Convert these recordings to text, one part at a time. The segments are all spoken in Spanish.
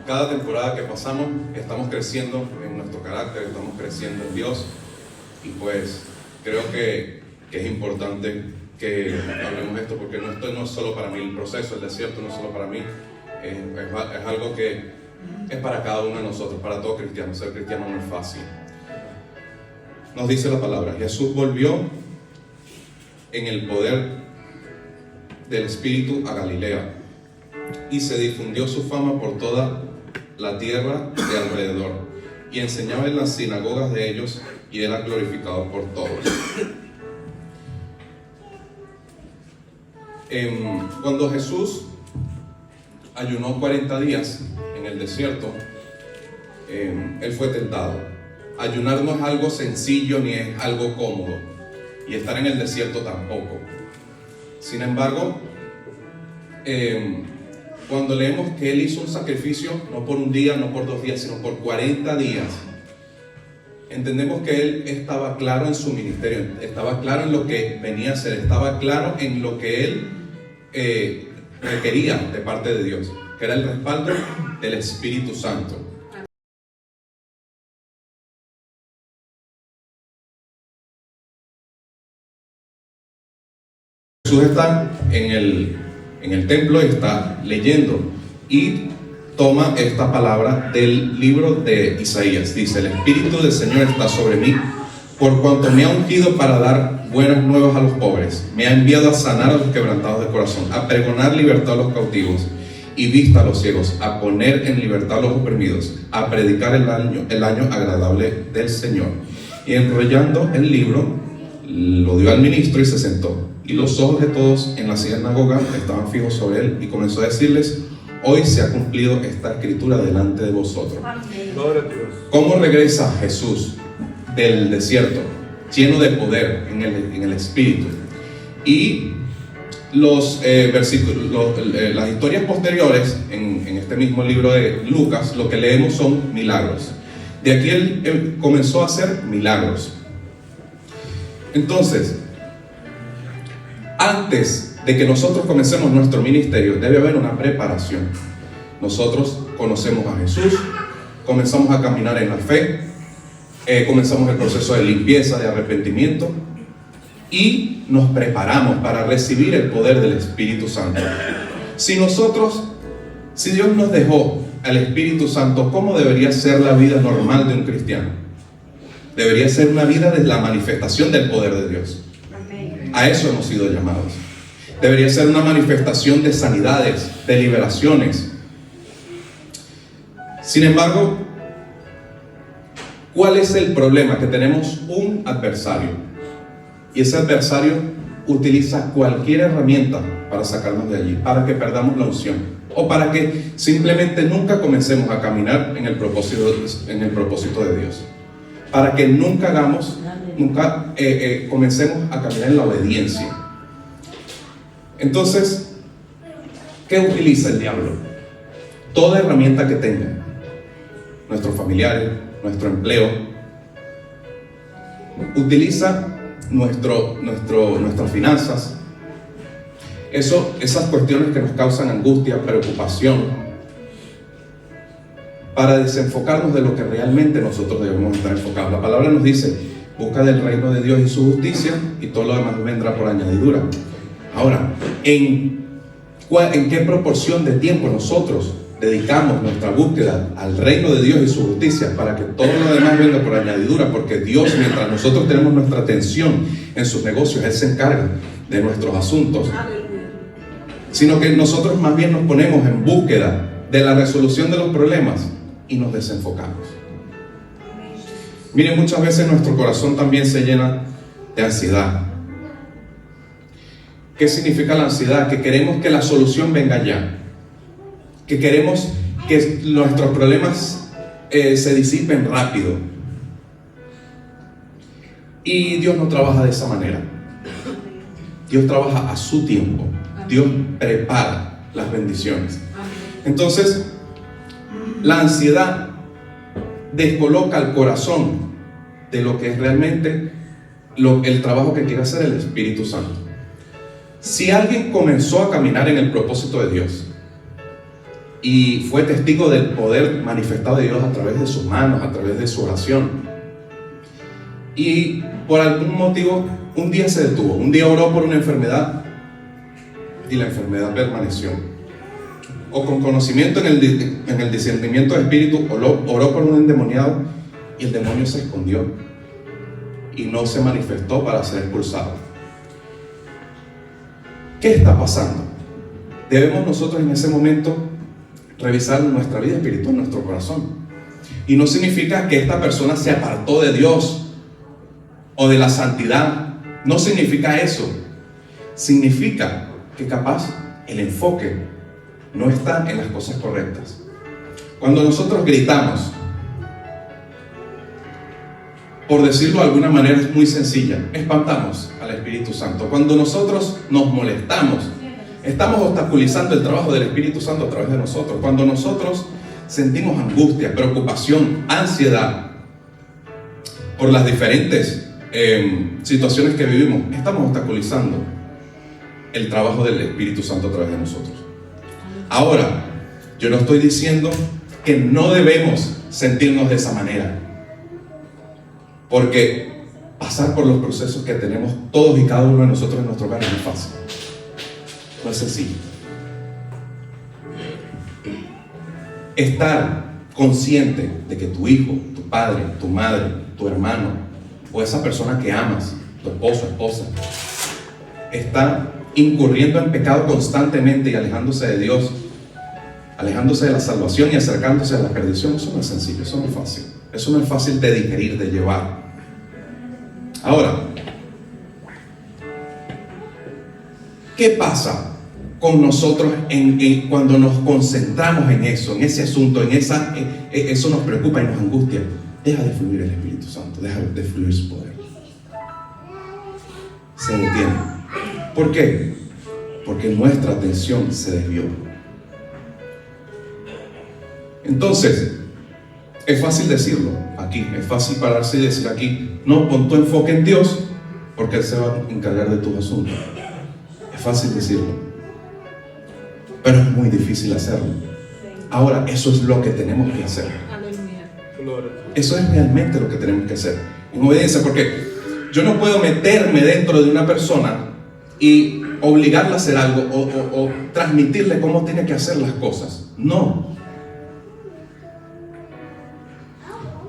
Cada temporada que pasamos estamos creciendo en nuestro carácter, estamos creciendo en Dios, y pues creo que es importante que hablemos de esto, porque esto no es solo para mí, el proceso, el desierto no es solo para mí, es algo que es para cada uno de nosotros, para todo cristiano. Ser cristiano no es fácil. Nos dice la palabra: Jesús volvió en el poder del Espíritu a Galilea, y se difundió su fama por toda la tierra de alrededor, y enseñaba en las sinagogas de ellos, y era glorificado por todos. Cuando Jesús ayunó 40 días en el desierto, Él fue tentado. Ayunar no es algo sencillo ni es algo cómodo, y estar en el desierto tampoco. Sin embargo, cuando leemos que Él hizo un sacrificio, no por un día, no por 2 días, sino por 40 días, entendemos que Él estaba claro en su ministerio, estaba claro en lo que venía a hacer, estaba claro en lo que Él requería de parte de Dios, que era el respaldo del Espíritu Santo. Jesús está en el templo y está leyendo, y toma esta palabra del libro de Isaías. Dice: el Espíritu del Señor está sobre mí, por cuanto me ha ungido para dar buenas nuevas a los pobres. Me ha enviado a sanar a los quebrantados de corazón, a pregonar libertad a los cautivos y vista a los ciegos, a poner en libertad a los oprimidos, a predicar el año agradable del Señor. Y enrollando el libro, lo dio al ministro y se sentó. Y los ojos de todos en la sinagoga estaban fijos sobre él, y comenzó a decirles: hoy se ha cumplido esta escritura delante de vosotros. ¿Cómo regresa Jesús del desierto? Lleno de poder en el Espíritu. Y los versículos, las historias posteriores en este mismo libro de Lucas, lo que leemos son milagros. De aquí él comenzó a hacer milagros. Entonces, antes de que nosotros comencemos nuestro ministerio, debe haber una preparación. Nosotros conocemos a Jesús, comenzamos a caminar en la fe, comenzamos el proceso de limpieza, de arrepentimiento, y nos preparamos para recibir el poder del Espíritu Santo. Si Dios nos dejó al Espíritu Santo, ¿cómo debería ser la vida normal de un cristiano? Debería ser una vida de la manifestación del poder de Dios. A eso hemos sido llamados. Debería ser una manifestación de sanidades, de liberaciones. Sin embargo, ¿cuál es el problema? Que tenemos un adversario, y ese adversario utiliza cualquier herramienta para sacarnos de allí, para que perdamos la unción, o para que simplemente nunca comencemos a caminar en el propósito de Dios, para que nunca comencemos a caminar en la obediencia. Entonces, ¿qué utiliza el diablo? Toda herramienta que tenga, nuestros familiares, nuestro empleo, utiliza nuestras finanzas, esas cuestiones que nos causan angustia, preocupación, para desenfocarnos de lo que realmente nosotros debemos estar enfocados. La palabra nos dice: busca del reino de Dios y su justicia, y todo lo demás vendrá por añadidura. Ahora, ¿en qué proporción de tiempo nosotros dedicamos nuestra búsqueda al reino de Dios y su justicia, para que todo lo demás venga por añadidura? Porque Dios, mientras nosotros tenemos nuestra atención en sus negocios, Él se encarga de nuestros asuntos. Sino que nosotros más bien nos ponemos en búsqueda de la resolución de los problemas y nos desenfocamos. Miren, muchas veces nuestro corazón también se llena de ansiedad. ¿Qué significa la ansiedad? Que queremos que la solución venga ya, que queremos que nuestros problemas se disipen rápido. Y Dios no trabaja de esa manera. Dios trabaja a su tiempo. Dios prepara las bendiciones. Entonces, la ansiedad descoloca el corazón de lo que es realmente el trabajo que quiere hacer el Espíritu Santo. Si alguien comenzó a caminar en el propósito de Dios, y fue testigo del poder manifestado de Dios a través de sus manos, a través de su oración. Y por algún motivo, un día se detuvo, un día oró por una enfermedad y la enfermedad permaneció. O con conocimiento en el discernimiento de espíritu, oró por un endemoniado y el demonio se escondió y no se manifestó para ser expulsado. ¿Qué está pasando? Debemos nosotros en ese momento revisar nuestra vida espiritual, nuestro corazón. Y no significa que esta persona se apartó de Dios o de la santidad. No significa eso. Significa que capaz el enfoque no está en las cosas correctas. Cuando nosotros gritamos, por decirlo de alguna manera es muy sencilla, espantamos al Espíritu Santo. Cuando nosotros nos molestamos, estamos obstaculizando el trabajo del Espíritu Santo a través de nosotros. Cuando nosotros sentimos angustia, preocupación, ansiedad por las diferentes situaciones que vivimos, estamos obstaculizando el trabajo del Espíritu Santo a través de nosotros. Ahora, yo no estoy diciendo que no debemos sentirnos de esa manera, porque pasar por los procesos que tenemos todos y cada uno de nosotros en nuestro hogar no es fácil. No es sencillo. Estar consciente de que tu hijo, tu padre, tu madre, tu hermano o esa persona que amas, tu esposo, esposa, está incurriendo en pecado constantemente y alejándose de Dios, alejándose de la salvación y acercándose a la perdición, eso no es sencillo, eso no es fácil. Eso no es fácil de digerir, de llevar. Ahora, ¿qué pasa con nosotros cuando nos concentramos en eso, en ese asunto, eso nos preocupa y nos angustia? Deja de fluir el Espíritu Santo, deja de fluir su poder. Se detiene. ¿Por qué? Porque nuestra atención se desvió. Entonces, es fácil decirlo aquí, es fácil pararse y decir aquí, no, pon tu enfoque en Dios, porque Él se va a encargar de tus asuntos. Es fácil decirlo, pero es muy difícil hacerlo. Ahora, eso es lo que tenemos que hacer. Eso es realmente lo que tenemos que hacer, en obediencia, porque yo no puedo meterme dentro de una persona y obligarla a hacer algo o transmitirle cómo tiene que hacer las cosas. No.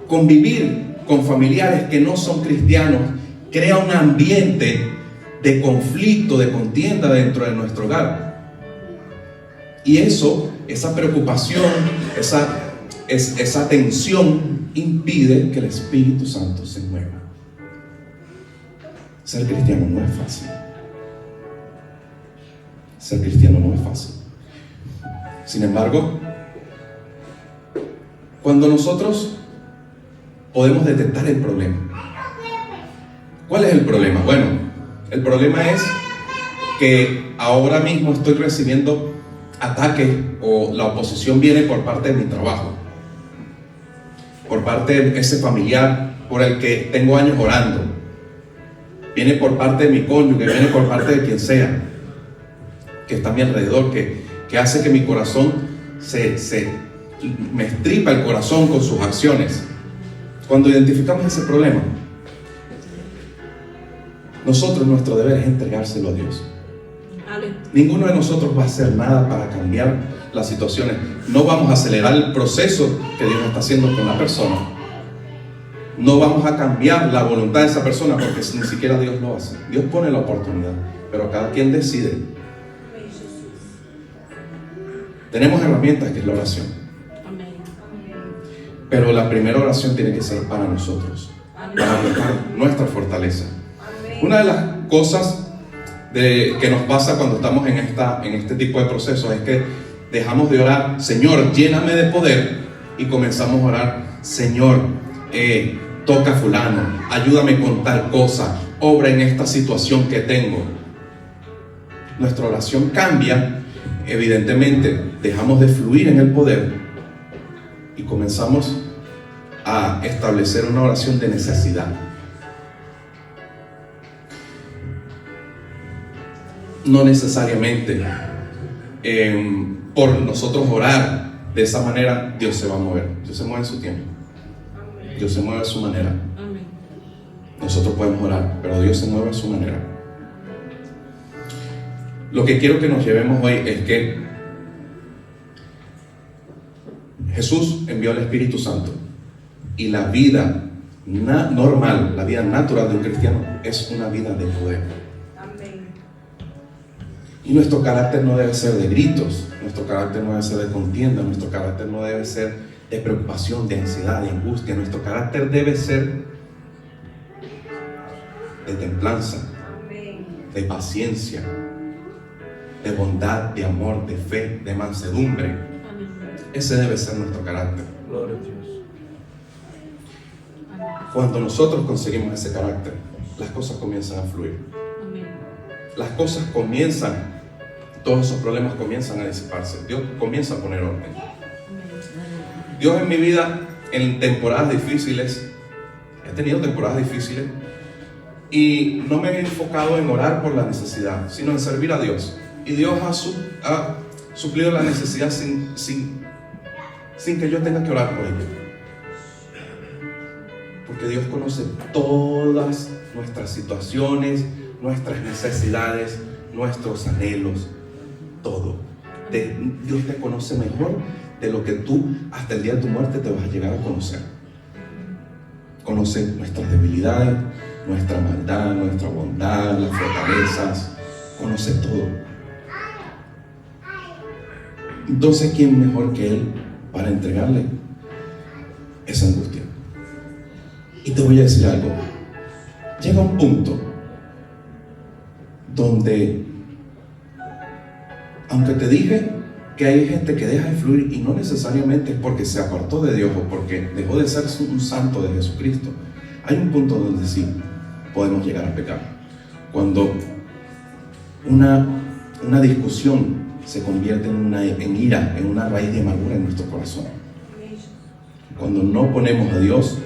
Convivir con familiares que no son cristianos crea un ambiente de conflicto, de contienda dentro de nuestro hogar. Y esa preocupación, esa tensión impide que el Espíritu Santo se mueva. Ser cristiano no es fácil. Ser cristiano no es fácil. Sin embargo, cuando nosotros podemos detectar el problema. ¿Cuál es el problema? Bueno, el problema es que ahora mismo estoy recibiendo ataques o la oposición viene por parte de mi trabajo, por parte de ese familiar por el que tengo años orando, viene por parte de mi cónyuge, viene por parte de quien sea que está a mi alrededor, que hace que mi corazón me estripa el corazón con sus acciones. Cuando identificamos ese problema, nuestro deber es entregárselo a Dios. Ninguno de nosotros va a hacer nada para cambiar las situaciones. No vamos a acelerar el proceso que Dios está haciendo con la persona. No vamos a cambiar la voluntad de esa persona porque ni siquiera Dios lo hace. Dios pone la oportunidad, pero cada quien decide. Tenemos herramientas que es la oración. Pero la primera oración tiene que ser para nosotros, para buscar nuestra fortaleza. Una de las cosas que nos pasa cuando estamos en este tipo de procesos es que dejamos de orar, Señor, lléname de poder, y comenzamos a orar, Señor, toca a fulano, ayúdame con tal cosa, obra en esta situación que tengo. Nuestra oración cambia, evidentemente dejamos de fluir en el poder y comenzamos a establecer una oración de necesidad. No necesariamente por nosotros orar de esa manera Dios se va a mover. Dios se mueve en su tiempo. Dios se mueve a su manera. Nosotros podemos orar, pero Dios se mueve a su manera. Lo que quiero que nos llevemos hoy es que Jesús envió al Espíritu Santo y la vida normal, la vida natural de un cristiano es una vida de poder. Y nuestro carácter no debe ser de gritos, nuestro carácter no debe ser de contienda, nuestro carácter no debe ser de preocupación, de ansiedad, de angustia. Nuestro carácter debe ser de templanza, de paciencia, de bondad, de amor, de fe, de mansedumbre. Ese debe ser nuestro carácter. Gloria a Dios. Cuando nosotros conseguimos ese carácter, las cosas comienzan a fluir. Las cosas comienzan, todos esos problemas comienzan a disiparse. Dios comienza a poner orden. Dios en mi vida, en temporadas difíciles, he tenido temporadas difíciles y no me he enfocado en orar por la necesidad, sino en servir a Dios. Y Dios ha suplido la necesidad sin que yo tenga que orar por ella. Porque Dios conoce todas nuestras situaciones, nuestras necesidades, nuestros anhelos, todo. Dios te conoce mejor de lo que tú hasta el día de tu muerte te vas a llegar a conocer. Conoce nuestras debilidades, nuestra maldad, nuestra bondad, las fortalezas, conoce todo. Entonces, ¿quién mejor que Él para entregarle esa angustia? Y te voy a decir algo. Llega un punto donde, aunque te dije que hay gente que deja de fluir y no necesariamente es porque se apartó de Dios o porque dejó de ser un santo de Jesucristo, hay un punto donde sí podemos llegar a pecar. Cuando una discusión se convierte en ira, en una raíz de amargura en nuestro corazón. Cuando no ponemos a Dios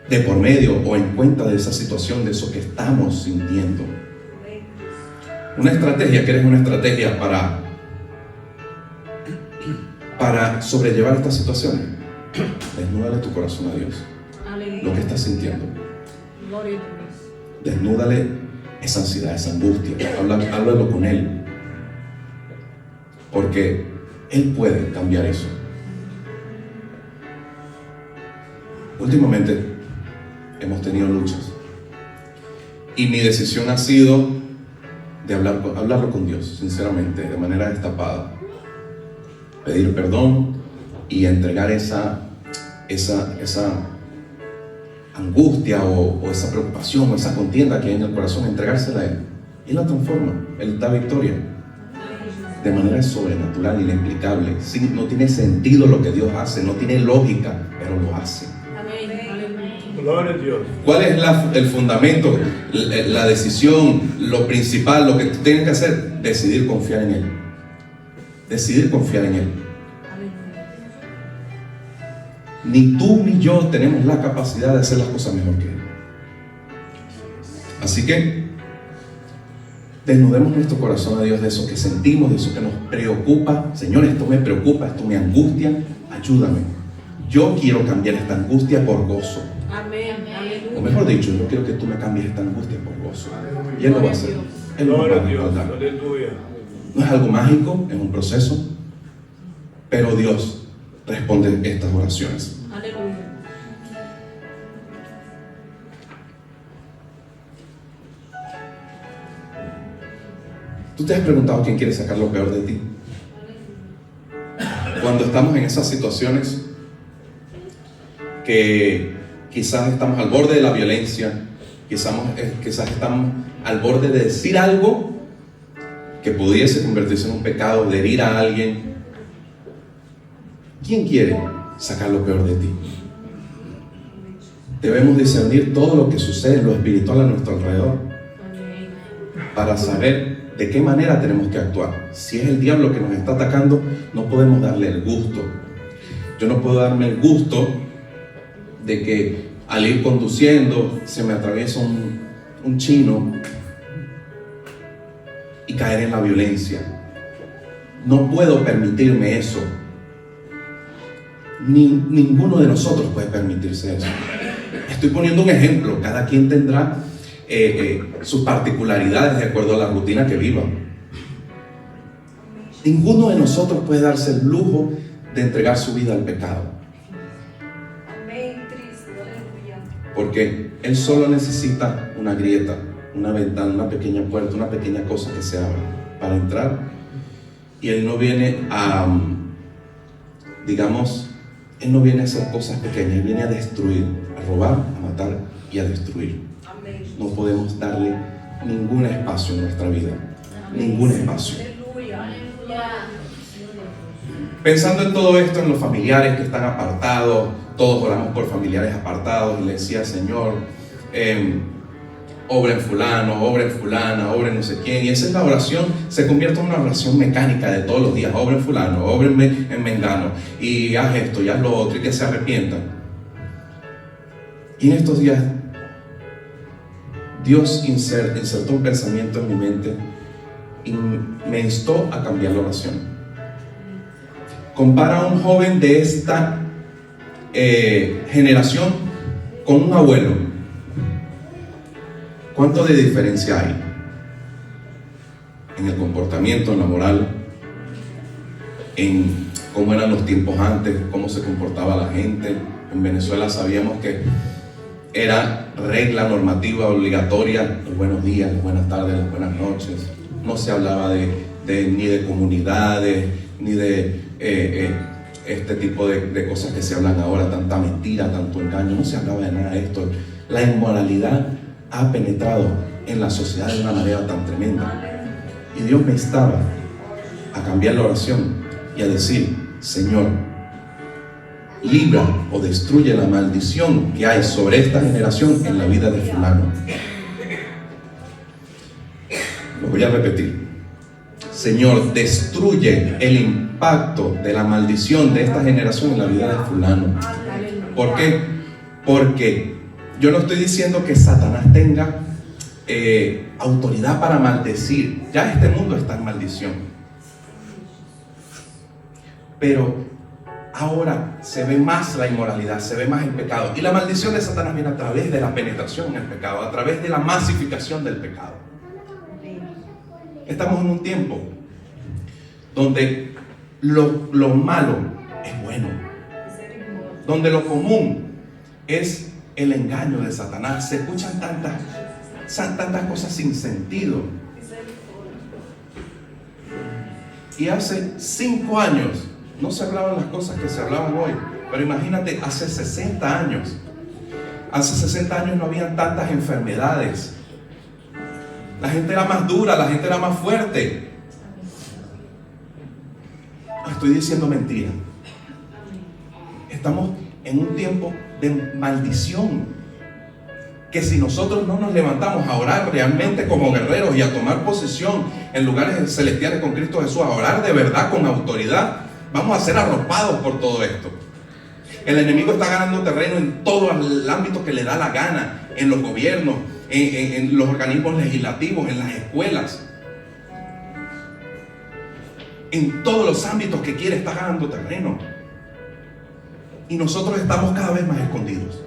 de por medio o en cuenta de esa situación, de eso que estamos sintiendo. Una estrategia, ¿quieres una estrategia para sobrellevar estas situaciones? Desnúdale tu corazón a Dios. Lo que estás sintiendo. Desnúdale esa ansiedad, esa angustia. Háblalo con Él. Porque Él puede cambiar eso. Últimamente hemos tenido luchas y mi decisión ha sido de hablarlo con Dios, sinceramente, de manera destapada, pedir perdón y entregar esa angustia o esa preocupación o esa contienda que hay en el corazón, entregársela a Él. Él la transforma, Él da victoria de manera sobrenatural, inexplicable. Sí, no tiene sentido lo que Dios hace, no tiene lógica, pero lo hace. Gloria a Dios. ¿Cuál es el fundamento, la decisión, lo principal, lo que tú tienes que hacer? Decidir confiar en Él. Decidir confiar en Él. Ni tú ni yo tenemos la capacidad de hacer las cosas mejor que Él. Así que desnudemos nuestro corazón a Dios de eso que sentimos, de eso que nos preocupa. Señor, esto me preocupa, esto me angustia, ayúdame. Yo quiero cambiar esta angustia por gozo. O mejor dicho, yo quiero que tú me cambies esta angustia por gozo. Y Él lo va a hacer. Él lo va a respaldar. No es algo mágico, es un proceso, pero Dios responde estas oraciones. Aleluya. ¿Tú te has preguntado quién quiere sacar lo peor de ti? Cuando estamos en esas situaciones que quizás estamos al borde de la violencia, quizás estamos al borde de decir algo que pudiese convertirse en un pecado, de herir a alguien. ¿Quién quiere sacar lo peor de ti? Debemos discernir todo lo que sucede en lo espiritual a nuestro alrededor para saber de qué manera tenemos que actuar. Si es el diablo que nos está atacando, no podemos darle el gusto. Yo no puedo darme el gusto de que al ir conduciendo se me atraviesa un chino y caer en la violencia. No puedo permitirme eso. Ninguno de nosotros puede permitirse eso. Estoy poniendo un ejemplo. Cada quien tendrá sus particularidades de acuerdo a la rutina que viva. Ninguno de nosotros puede darse el lujo de entregar su vida al pecado. Porque él solo necesita una grieta, una ventana, una pequeña puerta, una pequeña cosa que se abra para entrar. Y él no viene a, digamos, él no viene a hacer cosas pequeñas, él viene a destruir, a robar, a matar y a destruir. No podemos darle ningún espacio en nuestra vida, ningún espacio. Pensando en todo esto, en los familiares que están apartados, todos oramos por familiares apartados, y le decía, Señor, obra en fulano, obra en fulana, obra en no sé quién, y esa es la oración, se convierte en una oración mecánica de todos los días, obra en fulano, obra en mengano, y haz esto, y haz lo otro, y que se arrepientan. Y en estos días, Dios insertó un pensamiento en mi mente, y me instó a cambiar la oración. Compara a un joven de esta generación con un abuelo. ¿Cuánto de diferencia hay en el comportamiento, en la moral, en cómo eran los tiempos antes, cómo se comportaba la gente? En Venezuela sabíamos que era regla normativa obligatoria los buenos días, las buenas tardes, las buenas noches. No se hablaba ni de comunidades, ni de este tipo de cosas que se hablan ahora, tanta mentira, tanto engaño. No se hablaba de nada de esto. La inmoralidad ha penetrado en la sociedad de una manera tan tremenda. Y Dios me instaba a cambiar la oración y a decir, Señor, libra o destruye la maldición que hay sobre esta generación en la vida de fulano. Lo voy a repetir. Señor, destruye el impacto de la maldición de esta generación en la vida de fulano. ¿Por qué? Porque yo no estoy diciendo que Satanás tenga autoridad para maldecir. Ya este mundo está en maldición. Pero ahora se ve más la inmoralidad, se ve más el pecado. Y la maldición de Satanás viene a través de la penetración en el pecado, a través de la masificación del pecado. Estamos en un tiempo donde lo malo es bueno, donde lo común es el engaño de Satanás. Se escuchan tantas cosas sin sentido. Y hace 5 años no se hablaban las cosas que se hablaban hoy. Pero imagínate, hace 60 años. Hace 60 años no habían tantas enfermedades. La gente era más dura, la gente era más fuerte. Estoy diciendo mentira. Estamos en un tiempo de maldición. Que si nosotros no nos levantamos a orar realmente como guerreros y a tomar posesión en lugares celestiales con Cristo Jesús, a orar de verdad con autoridad, vamos a ser arropados por todo esto. El enemigo está ganando terreno en todo el ámbito que le da la gana, en los gobiernos, en los organismos legislativos, en las escuelas, en todos los ámbitos que quiere está ganando terreno. Y nosotros estamos cada vez más escondidos.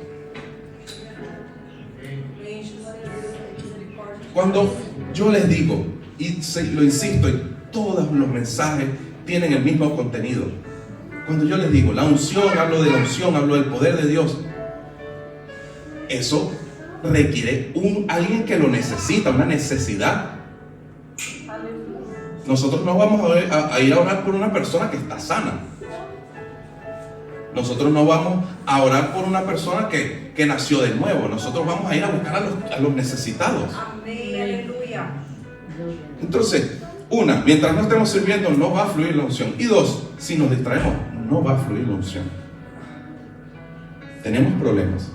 Cuando yo les digo, y lo insisto, y todos los mensajes tienen el mismo contenido. Cuando yo les digo la unción, hablo de la unción, hablo del poder de Dios. Eso requiere alguien que lo necesita, una necesidad. Nosotros no vamos a ir a orar por una persona que está sana. Nosotros no vamos a orar por una persona que nació de nuevo. Nosotros vamos a ir a buscar a los necesitados. Amén, aleluya. Entonces, mientras no estemos sirviendo, no va a fluir la unción. Y 2, si nos distraemos, no va a fluir la unción. Tenemos problemas.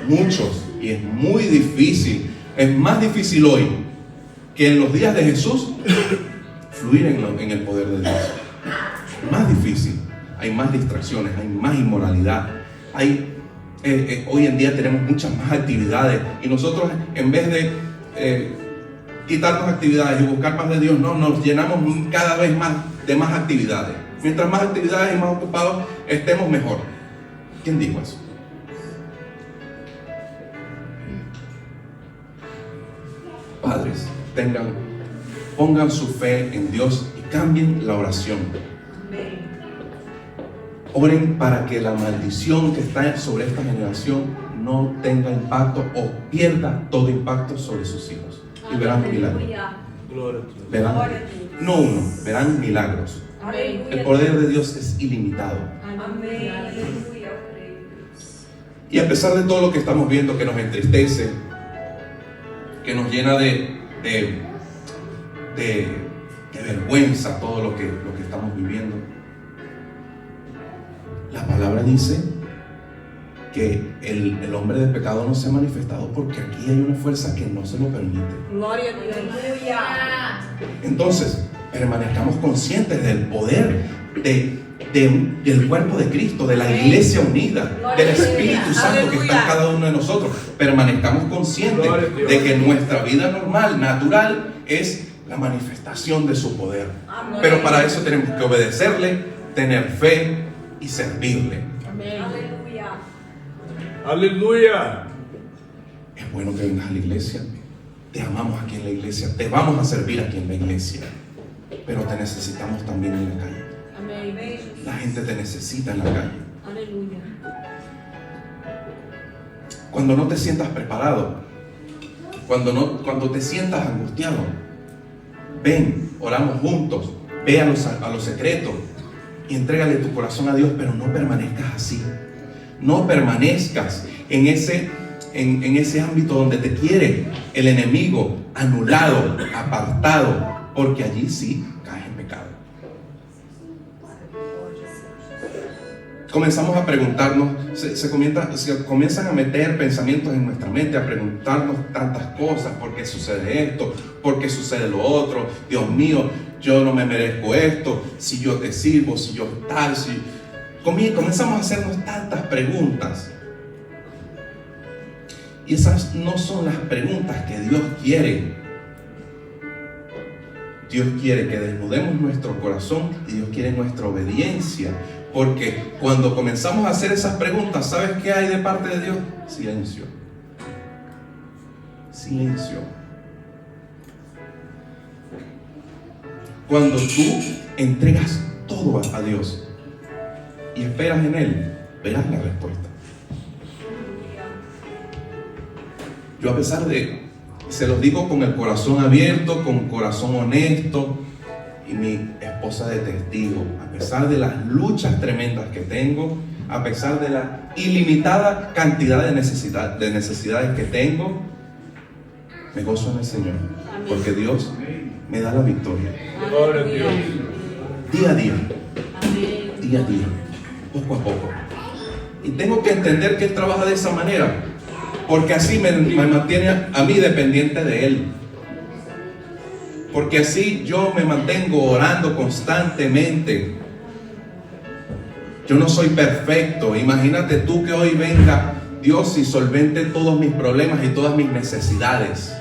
Muchos. Y es muy difícil. Es más difícil hoy que en los días de Jesús fluir en el poder de Dios. Más difícil. Hay más distracciones, hay más inmoralidad. Hoy en día tenemos muchas más actividades. Y nosotros, en vez de quitarnos actividades y buscar más de Dios. No, nos llenamos cada vez más de más actividades. Mientras más actividades y más ocupados estemos, mejor. ¿Quién dijo eso? Padres, pongan su fe en Dios y cambien la oración. Oren para que la maldición que está sobre esta generación no tenga impacto o pierda todo impacto sobre sus hijos. Y verán milagros. Gloria a Dios. Verán, no uno, verán milagros. El poder de Dios es ilimitado. Amén. Aleluya. Y a pesar de todo lo que estamos viendo que nos entristece, que nos llena de vergüenza todo lo que estamos viviendo, la palabra dice que el hombre de pecado no se ha manifestado porque aquí hay una fuerza que no se lo permite. Gloria a Dios. Aleluya. Entonces, permanezcamos conscientes del poder del cuerpo de Cristo, de la iglesia unida, del Espíritu Santo que está en cada uno de nosotros. Permanezcamos conscientes de que nuestra vida normal, natural, es la manifestación de su poder. Pero para eso tenemos que obedecerle, tener fe y servirle. Aleluya. Aleluya. Es bueno que vengas a la iglesia. Te amamos aquí en la iglesia. Te vamos a servir aquí en la iglesia. Pero te necesitamos también en la calle. Amén. La gente te necesita en la calle. Aleluya. Cuando no te sientas preparado, cuando te sientas angustiado, ven, oramos juntos, ve a los secretos y entrégale tu corazón a Dios, pero no permanezcas así. No permanezcas en ese ámbito donde te quiere el enemigo anulado, apartado, porque allí sí caes en pecado. Comenzamos a preguntarnos, se comienzan a meter pensamientos en nuestra mente, a preguntarnos tantas cosas: ¿por qué sucede esto? ¿Por qué sucede lo otro? Dios mío, yo no me merezco esto, si yo te sirvo, si yo tal, si... Comenzamos a hacernos tantas preguntas. Y esas no son las preguntas que Dios quiere. Dios quiere que desnudemos nuestro corazón y Dios quiere nuestra obediencia. Porque cuando comenzamos a hacer esas preguntas, ¿sabes qué hay de parte de Dios? Silencio. Silencio. Cuando tú entregas todo a Dios y esperas en Él, verás la respuesta. Yo, a pesar de, se los digo con el corazón abierto, con corazón honesto, y mi esposa de testigo, a pesar de las luchas tremendas que tengo, a pesar de la ilimitada cantidad de necesidades que tengo, me gozo en el Señor, porque Dios me da la victoria. Gloria a Dios. Día a día, día a día, poco a poco. Y tengo que entender que Él trabaja de esa manera, porque así me mantiene a mí dependiente de Él. Porque así yo me mantengo orando constantemente. Yo no soy perfecto. Imagínate tú que hoy venga Dios y solvente todos mis problemas y todas mis necesidades.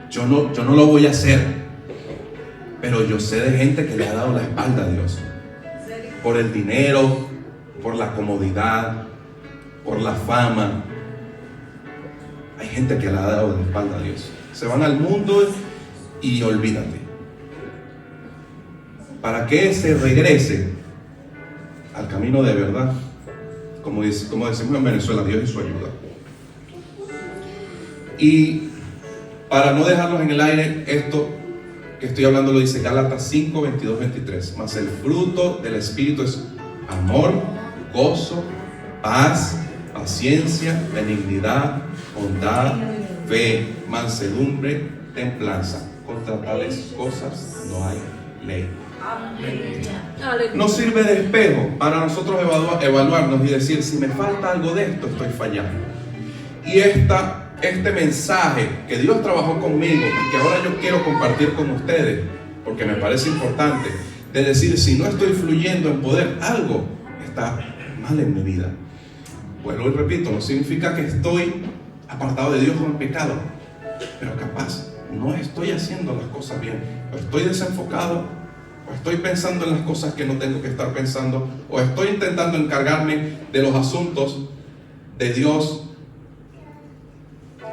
Yo no lo voy a hacer. Pero yo sé de gente que le ha dado la espalda a Dios. Por el dinero, por la comodidad, por la fama. Hay gente que le ha dado la espalda a Dios. Se van al mundo y olvídate. Para que se regrese al camino de verdad, como decimos en Venezuela, Dios y su ayuda. Y para no dejarlos en el aire, esto que estoy hablando lo dice Gálatas 5, 22, 23. Mas el fruto del Espíritu es amor, gozo, paz, paciencia, benignidad, bondad, fe, mansedumbre, templanza. Contra tales cosas no hay ley. No sirve de espejo para nosotros evaluarnos y decir: si me falta algo de esto, estoy fallando. Y este mensaje que Dios trabajó conmigo y que ahora yo quiero compartir con ustedes, porque me parece importante, de decir: si no estoy fluyendo en poder, algo está mal en mi vida. Vuelvo y repito, no significa que estoy apartado de Dios o en pecado, pero capaz no estoy haciendo las cosas bien, o estoy desenfocado, o estoy pensando en las cosas que no tengo que estar pensando, o estoy intentando encargarme de los asuntos de Dios.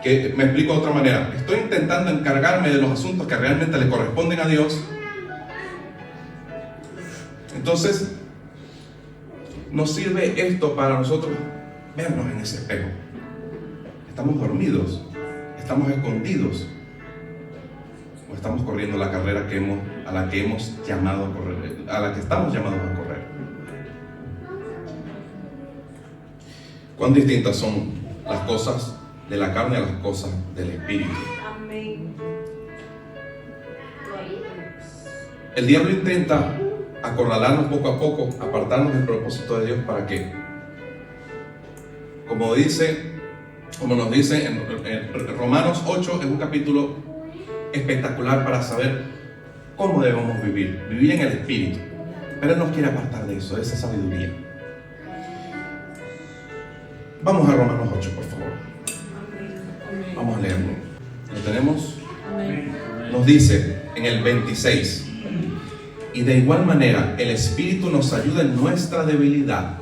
Que me explico de otra manera, estoy intentando encargarme de los asuntos que realmente le corresponden a Dios. Entonces nos sirve esto para nosotros vernos en ese espejo. ¿Estamos dormidos? ¿Estamos escondidos? ¿O estamos corriendo la carrera a la que hemos llamado a correr, a la que estamos llamados a correr? ¿Cuán distintas son las cosas de la carne a las cosas del espíritu? Amén. El diablo intenta acorralarnos poco a poco, apartarnos del propósito de Dios para que, como nos dice en Romanos 8, es un capítulo espectacular para saber cómo debemos vivir en el espíritu. Pero Él nos quiere apartar de eso, de esa sabiduría. Vamos a Romanos 8, por favor. Vamos a leerlo. ¿Lo tenemos? Nos dice en el 26: y de igual manera el Espíritu nos ayuda en nuestra debilidad,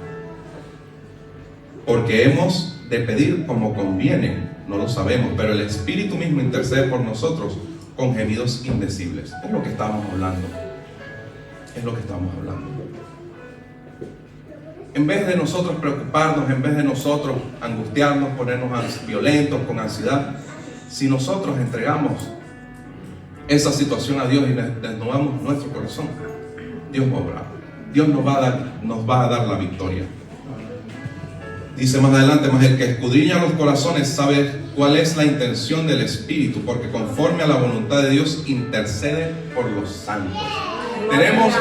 porque hemos de pedir como conviene, no lo sabemos, pero el Espíritu mismo intercede por nosotros con gemidos indecibles. Es lo que estábamos hablando. En vez de nosotros preocuparnos, en vez de nosotros angustiarnos, ponernos violentos, con ansiedad, si nosotros entregamos esa situación a Dios y desnudamos nuestro corazón, Dios va a obrar. Dios nos va a dar la victoria. Dice más adelante: mas el que escudriña los corazones sabe cuál es la intención del Espíritu, porque conforme a la voluntad de Dios intercede por los santos. Tenemos,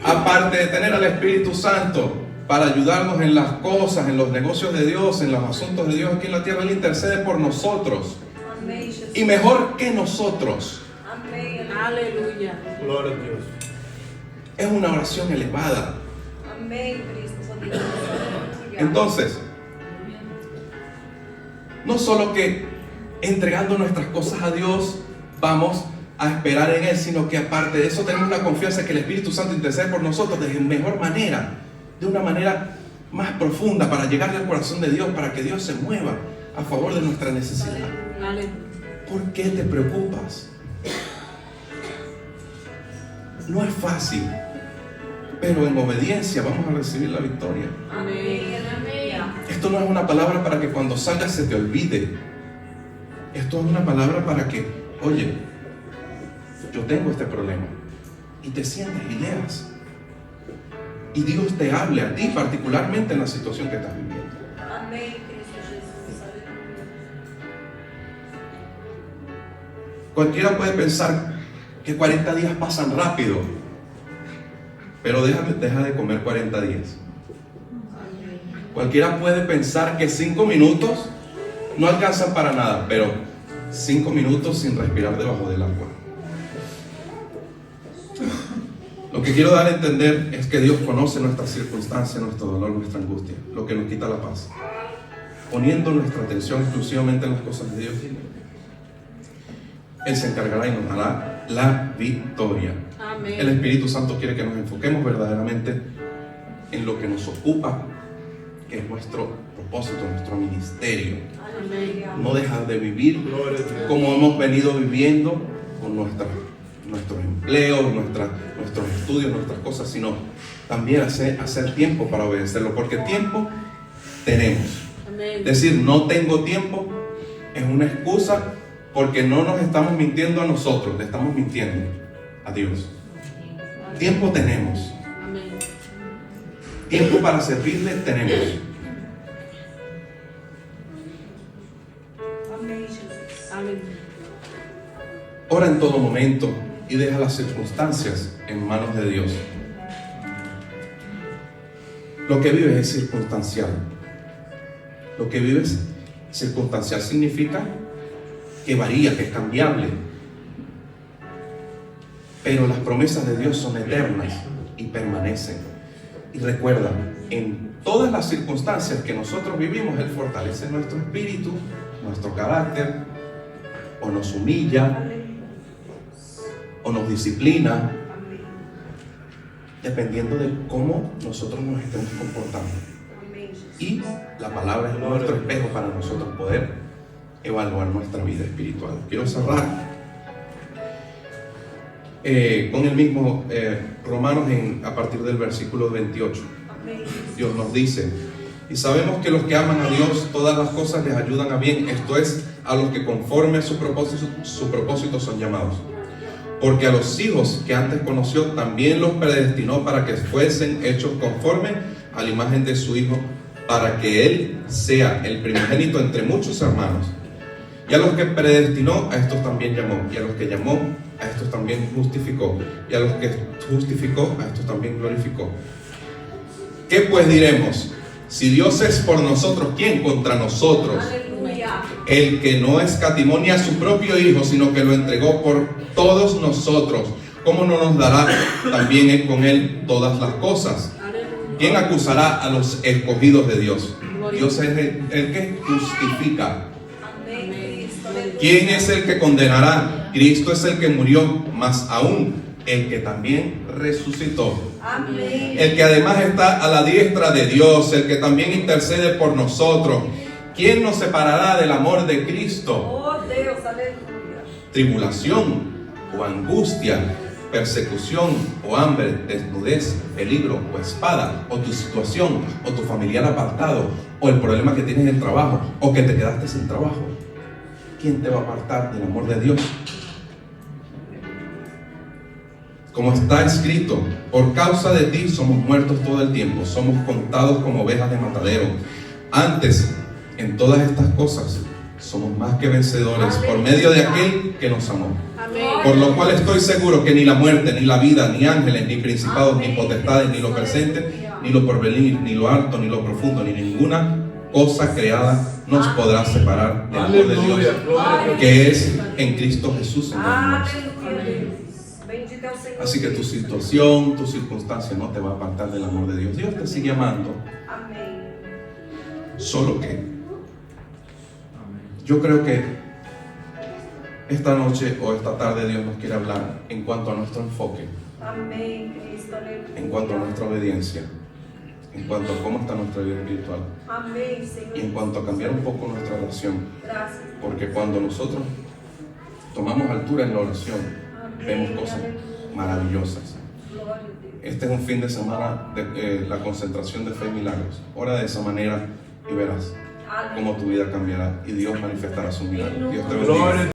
aparte de tener al Espíritu Santo para ayudarnos en las cosas, en los negocios de Dios, en los asuntos de Dios aquí en la tierra, Él intercede por nosotros. Amén. Y mejor que nosotros. Amén. Aleluya. Gloria a Dios. Es una oración elevada. Amén, Cristo. Aleluya. Entonces, no solo que entregando nuestras cosas a Dios vamos a esperar en Él, sino que aparte de eso tenemos la confianza que el Espíritu Santo intercede por nosotros de mejor manera, de una manera más profunda, para llegarle al corazón de Dios, para que Dios se mueva a favor de nuestra necesidad. ¿Por qué te preocupas? No es fácil, pero en obediencia vamos a recibir la victoria. Amén. Esto no es una palabra para que cuando salgas se te olvide. Esto es una palabra para que, oye, yo tengo este problema, y te sientes y leas, y Dios te hable a ti particularmente en la situación que estás viviendo. Amén, Cristo Jesús. Aleluya. Cualquiera puede pensar que 40 días pasan rápido, pero deja de comer 40 días. Cualquiera puede pensar que 5 minutos no alcanzan para nada, pero 5 minutos sin respirar debajo del agua. Lo que quiero dar a entender es que Dios conoce nuestras circunstancias, nuestro dolor, nuestra angustia, lo que nos quita la paz. Poniendo nuestra atención exclusivamente en las cosas de Dios, Él se encargará y nos dará la victoria. Amén. El Espíritu Santo quiere que nos enfoquemos verdaderamente en lo que nos ocupa, que es nuestro propósito, nuestro ministerio. Aleluya. No dejar de vivir Gloria a Dios. como hemos venido viviendo con nuestros empleos, nuestros estudios, nuestras cosas, sino también hacer tiempo para obedecerlo, porque tiempo tenemos. Amén. Decir no tengo tiempo es una excusa, porque no nos estamos mintiendo a nosotros, le estamos mintiendo a Dios. Tiempo tenemos. Amén. Tiempo para servirle tenemos. Amén, Jesús. Amén. Ora en todo momento y deja las circunstancias en manos de Dios. Lo que vives es circunstancial. Lo que vives circunstancial significa que varía, que es cambiable. Pero las promesas de Dios son eternas y permanecen. Y recuerda, en todas las circunstancias que nosotros vivimos, Él fortalece nuestro espíritu nuestro carácter, o nos humilla, o nos disciplina, dependiendo de cómo nosotros nos estemos comportando. Y la palabra es nuestro espejo para nosotros poder evaluar nuestra vida espiritual. Quiero cerrar con el mismo Romanos a partir del versículo 28. Dios nos dice: y sabemos que los que aman a Dios, todas las cosas les ayudan a bien, esto es, a los que conforme a su propósito son llamados. Porque a los hijos que antes conoció, también los predestinó para que fuesen hechos conforme a la imagen de su Hijo, para que Él sea el primogénito entre muchos hermanos. Y a los que predestinó, a estos también llamó. Y a los que llamó, a estos también justificó. Y a los que justificó, a estos también glorificó. ¿Qué pues diremos? Si Dios es por nosotros, ¿quién contra nosotros? Aleluya. El que no escatimó ni a su propio Hijo, sino que lo entregó por todos nosotros, ¿cómo no nos dará también Él con Él todas las cosas? Aleluya. ¿Quién acusará a los escogidos de Dios? Dios es el que justifica. Amén. ¿Quién es el que condenará? Cristo es el que murió, más aún el que también resucitó. Amén. El que además está a la diestra de Dios, el que también intercede por nosotros. ¿Quién nos separará del amor de Cristo? Oh Dios, aleluya. Tribulación o angustia, persecución o hambre, desnudez, peligro o espada, o tu situación, o tu familiar apartado, o el problema que tienes en el trabajo, o que te quedaste sin trabajo. ¿Quién te va a apartar del amor de Dios? Como está escrito: por causa de ti somos muertos todo el tiempo, somos contados como ovejas de matadero. Antes, en todas estas cosas, somos más que vencedores por medio de aquel que nos amó. Amén. Por lo cual estoy seguro que ni la muerte, ni la vida, ni ángeles, ni principados, ni potestades, ni lo presente, ni lo porvenir, ni lo alto, ni lo profundo, ni ninguna cosa creada nos podrá separar del amor de Dios que es en Cristo Jesús, Señor nuestro. Aleluya. Bendito es el Señor. Así que tu situación, tu circunstancia no te va a apartar del amor de Dios. Dios te sigue amando, Amén. solo que yo creo que esta noche o esta tarde Dios nos quiere hablar en cuanto a nuestro enfoque, Amén, Cristo, aleluya. en cuanto a nuestra obediencia, en cuanto a cómo está nuestra vida espiritual Amén, Señor. y en cuanto a cambiar un poco nuestra oración. Gracias. Porque cuando nosotros tomamos altura en la oración, Amén. vemos cosas maravillosas. Gloria a Dios. Este es un fin de semana de la concentración de fe y milagros. Ora de esa manera y verás cómo tu vida cambiará y Dios manifestará su milagro. Dios te bendiga.